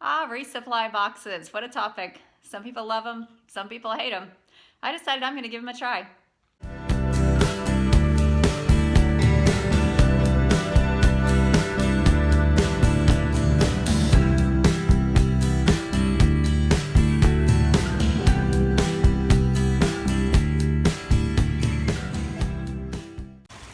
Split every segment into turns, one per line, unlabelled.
Resupply boxes. What a topic. Some people love them, some people hate them. I decided I'm going to give them a try.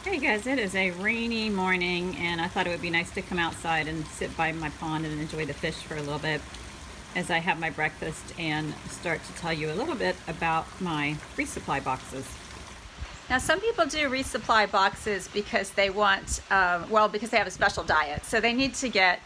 Hey guys, it is a rainy morning and I thought it would be nice to come outside and sit by my pond and enjoy the fish for a little bit as I have my breakfast and start to tell you a little bit about my resupply boxes. Now some people do resupply boxes because they want, because they have a special diet. So they need to get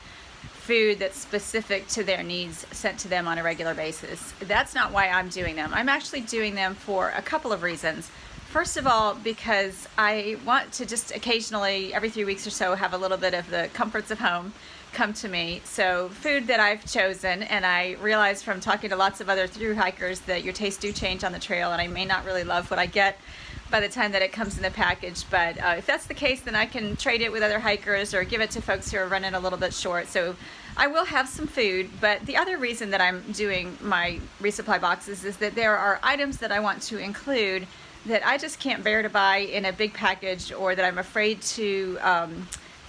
food that's specific to their needs sent to them on a regular basis. That's not why I'm doing them. I'm actually doing them for a couple of reasons. First of all, because I want to just occasionally, every 3 weeks or so, have a little bit of the comforts of home come to me. So food that I've chosen, and I realize from talking to lots of other thru hikers that your tastes do change on the trail, and I may not really love what I get by the time that it comes in the package, but if that's the case, then I can trade it with other hikers or give it to folks who are running a little bit short. So I will have some food, but the other reason that I'm doing my resupply boxes is that there are items that I want to include that I just can't bear to buy in a big package, or that I'm afraid to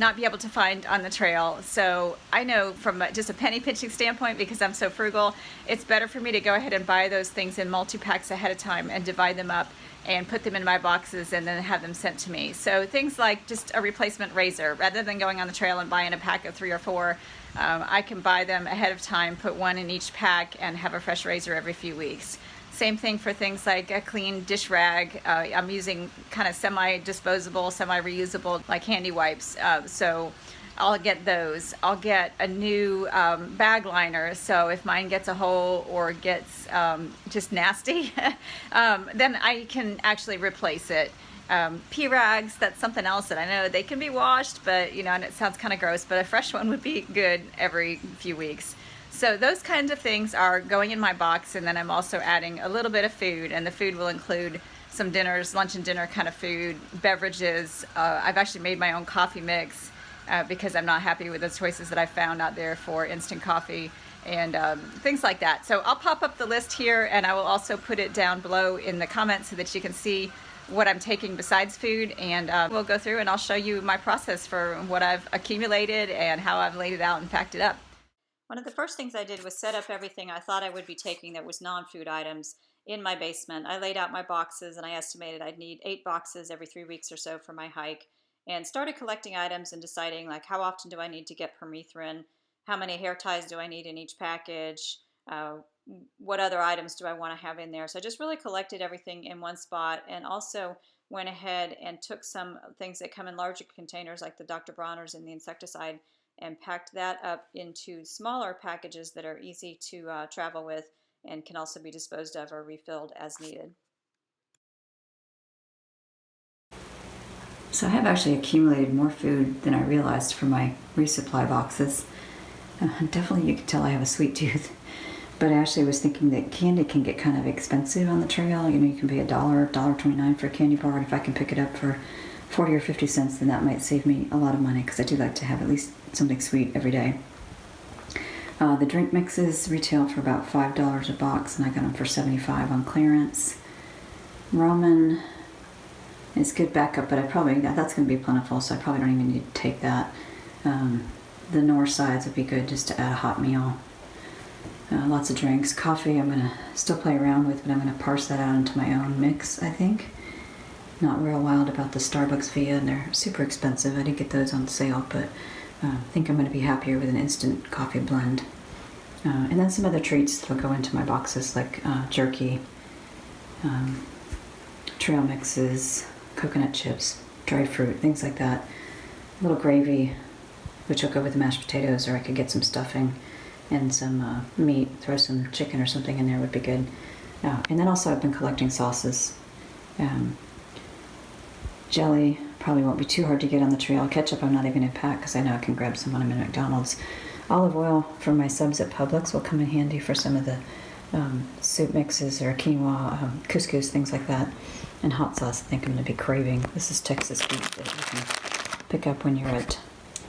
not be able to find on the trail. So I know from just a penny pinching standpoint, because I'm so frugal, it's better for me to go ahead and buy those things in multi-packs ahead of time and divide them up and put them in my boxes and then have them sent to me. So things like just a replacement razor, rather than going on the trail and buying a pack of 3 or 4, I can buy them ahead of time, put one in each pack, and have a fresh razor every few weeks. Same thing for things like a clean dish rag. I'm using kind of semi-disposable, semi-reusable, like handy wipes. So I'll get those. I'll get a new bag liner. So if mine gets a hole or gets just nasty, then I can actually replace it. Pea rags, that's something else that I know they can be washed, but and it sounds kind of gross, but a fresh one would be good every few weeks. So those kinds of things are going in my box, and then I'm also adding a little bit of food, and the food will include some dinners, lunch and dinner kind of food, beverages. I've actually made my own coffee mix because I'm not happy with the choices that I found out there for instant coffee and things like that. So I'll pop up the list here, and I will also put it down below in the comments so that you can see what I'm taking besides food, and we'll go through and I'll show you my process for what I've accumulated and how I've laid it out and packed it up. One of the first things I did was set up everything I thought I would be taking that was non-food items in my basement. I laid out my boxes, and I estimated I'd need 8 boxes every 3 weeks or so for my hike, and started collecting items and deciding like how often do I need to get permethrin, how many hair ties do I need in each package, what other items do I want to have in there. So I just really collected everything in one spot, and also went ahead and took some things that come in larger containers like the Dr. Bronner's and the insecticide, and packed that up into smaller packages that are easy to travel with and can also be disposed of or refilled as needed. So I have actually accumulated more food than I realized for my resupply boxes. Definitely you can tell I have a sweet tooth. But I actually was thinking that candy can get kind of expensive on the trail. You can pay $1.29 for a candy bar, and if I can pick it up for 40 or 50 cents, then that might save me a lot of money, because I do like to have at least something sweet every day. The drink mixes retail for about $5 a box, and I got them for $75 on clearance. Roman is good backup, but that's going to be plentiful, so I probably don't even need to take that. The Nor sides would be good just to add a hot meal. Lots of drinks. Coffee I'm going to still play around with, but I'm going to parse that out into my own mix, I think. Not real wild about the Starbucks Via, and they're super expensive. I did get those on sale, but I think I'm going to be happier with an instant coffee blend. And then some other treats that'll go into my boxes, like jerky, trail mixes, coconut chips, dried fruit, things like that. A little gravy, which will go with the mashed potatoes, or I could get some stuffing and some meat, throw some chicken or something in there would be good. And then also I've been collecting sauces. Jelly probably won't be too hard to get on the trail. Ketchup I'm not even going to pack because I know I can grab some when I'm in McDonald's. Olive oil for my subs at Publix will come in handy for some of the soup mixes or quinoa, couscous, things like that. And hot sauce I think I'm going to be craving. This is Texas beef that you can pick up when you're at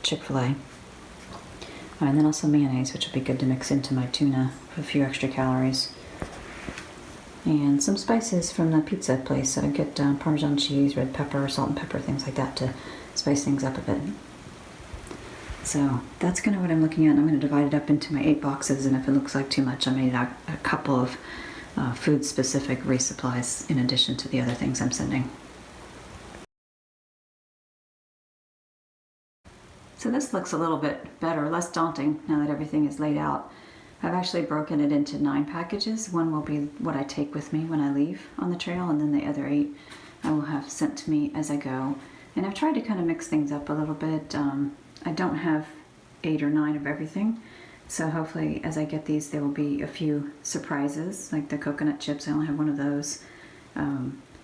Chick-fil-A. And then also mayonnaise, which will be good to mix into my tuna for a few extra calories. And some spices from the pizza place. So I get Parmesan cheese, red pepper, salt and pepper, things like that to spice things up a bit. So that's kind of what I'm looking at. I'm going to divide it up into my 8 boxes, and if it looks like too much, I made a couple of food-specific resupplies in addition to the other things I'm sending. So this looks a little bit better, less daunting now that everything is laid out. I've actually broken it into 9 packages. One will be what I take with me when I leave on the trail, and then the other 8 I will have sent to me as I go. And I've tried to kind of mix things up a little bit. I don't have 8 or 9 of everything, so hopefully as I get these there will be a few surprises, like the coconut chips. I only have 1 of those.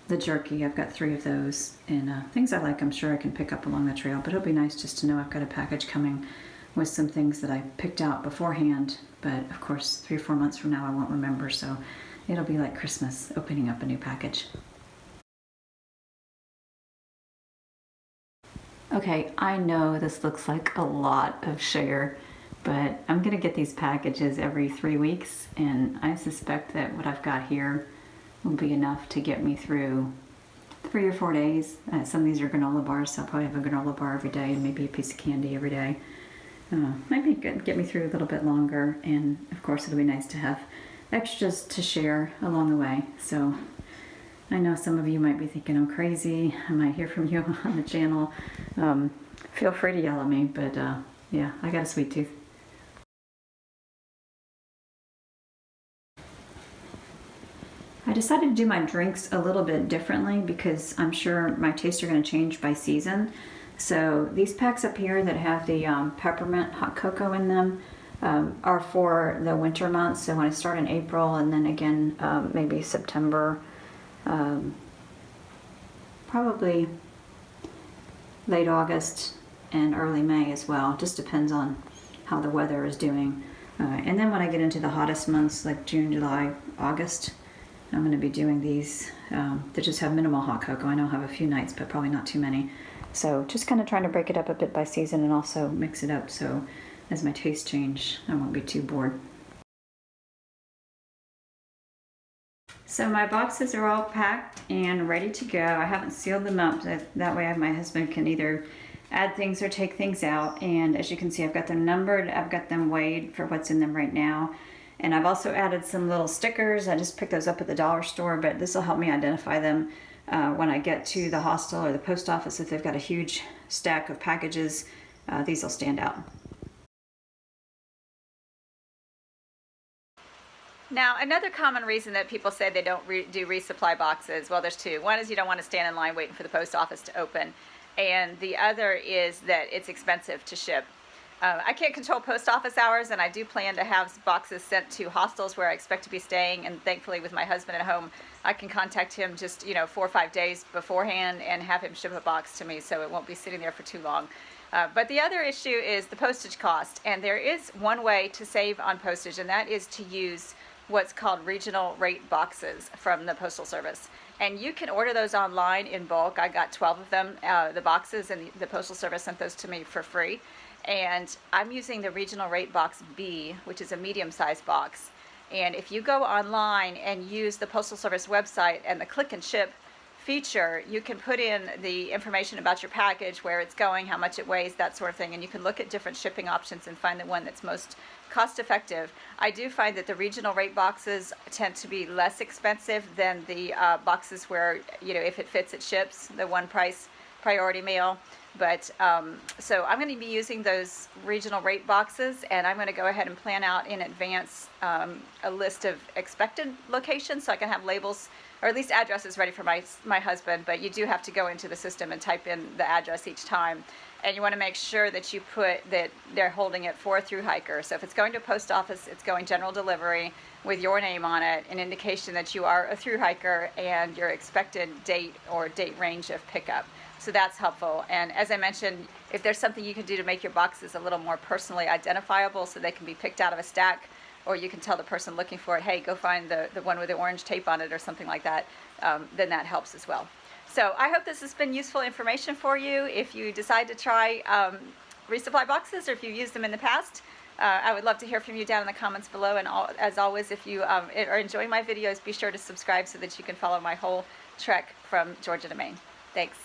The jerky, I've got 3 of those, and things I like I'm sure I can pick up along the trail, but it'll be nice just to know I've got a package coming with some things that I picked out beforehand, but of course 3 or 4 months from now I won't remember, so it'll be like Christmas opening up a new package. Okay, I know this looks like a lot of sugar, but I'm gonna get these packages every 3 weeks, and I suspect that what I've got here will be enough to get me through 3 or 4 days. Some of these are granola bars, so I'll probably have a granola bar every day and maybe a piece of candy every day. Might be good, get me through a little bit longer, and of course it'll be nice to have extras to share along the way. So I know some of you might be thinking I'm crazy. I might hear from you on the channel. Feel free to yell at me, but yeah, I got a sweet tooth. I decided to do my drinks a little bit differently because I'm sure my tastes are going to change by season. So these packs up here that have the peppermint hot cocoa in them are for the winter months. So when I start in April, and then again maybe September, probably late August and early May as well. Just depends on how the weather is doing. And then when I get into the hottest months like June, July, August, I'm going to be doing these that just have minimal hot cocoa. I know I have a few nights, but probably not too many. So just kind of trying to break it up a bit by season and also mix it up so as my tastes change, I won't be too bored. So my boxes are all packed and ready to go. I haven't sealed them up. That way my husband can either add things or take things out. And as you can see, I've got them numbered. I've got them weighed for what's in them right now. And I've also added some little stickers. I just picked those up at the dollar store, but this will help me identify them when I get to the hostel or the post office. If they've got a huge stack of packages, these will stand out. Now, another common reason that people say they don't do resupply boxes, well, there's 2. One is you don't want to stand in line waiting for the post office to open, and the other is that it's expensive to ship. I can't control post office hours, and I do plan to have boxes sent to hostels where I expect to be staying, and thankfully with my husband at home, I can contact him just 4 or 5 days beforehand and have him ship a box to me, so it won't be sitting there for too long. But the other issue is the postage cost, and there is one way to save on postage, and that is to use what's called regional rate boxes from the Postal Service. And you can order those online in bulk. I got 12 of them, the boxes, and the Postal Service sent those to me for free. And I'm using the regional rate box B, which is a medium-sized box. And if you go online and use the Postal Service website and the click and ship feature, you can put in the information about your package, where it's going, how much it weighs, that sort of thing, and you can look at different shipping options and find the one that's most cost effective. I do find that the regional rate boxes tend to be less expensive than the boxes where, if it fits, it ships, the one price priority mail. But so I'm going to be using those regional rate boxes, and I'm going to go ahead and plan out in advance a list of expected locations so I can have labels, or at least addresses, ready for my husband. But you do have to go into the system and type in the address each time. And you want to make sure that you put that they're holding it for a thru-hiker. So if it's going to a post office, it's going general delivery with your name on it, an indication that you are a thru-hiker and your expected date or date range of pickup. So that's helpful. And as I mentioned, if there's something you can do to make your boxes a little more personally identifiable so they can be picked out of a stack, or you can tell the person looking for it, hey, go find the one with the orange tape on it or something like that, then that helps as well. So I hope this has been useful information for you. If you decide to try resupply boxes, or if you've used them in the past,
I would love to hear from you down in the comments below. And as always, if you are enjoying my videos, be sure to subscribe so that you can follow my whole trek from Georgia to Maine. Thanks.